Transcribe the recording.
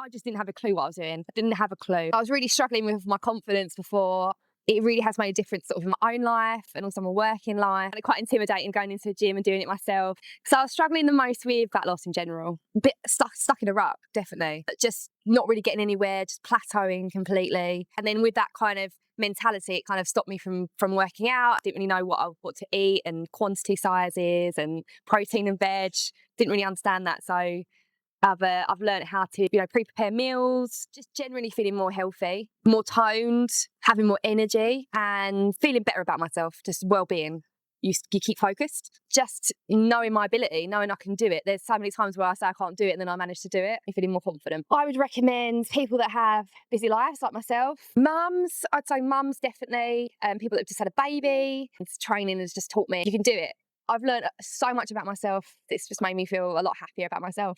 I just didn't have a clue what I was doing. I didn't have a clue. I was really struggling with my confidence before. It really has made a difference sort of in my own life and also my working life. And quite intimidating going into a gym and doing it myself. So I was struggling the most with fat loss in general. A bit stuck in a rut, definitely. Just not really getting anywhere, just plateauing completely. And then with that kind of mentality, it kind of stopped me from working out. I didn't really know what to eat and quantity sizes and protein and veg. Didn't really understand that. So I've learned how to, pre-prepare meals, just generally feeling more healthy, more toned, having more energy and feeling better about myself, just well-being. You keep focused, just knowing my ability, knowing I can do it. There's so many times where I say I can't do it and then I manage to do it. I'm feeling more confident. I would recommend people that have busy lives like myself. Mums, I'd say mums definitely. People that have just had a baby. Training has just taught me you can do it. I've learned so much about myself. It's just made me feel a lot happier about myself.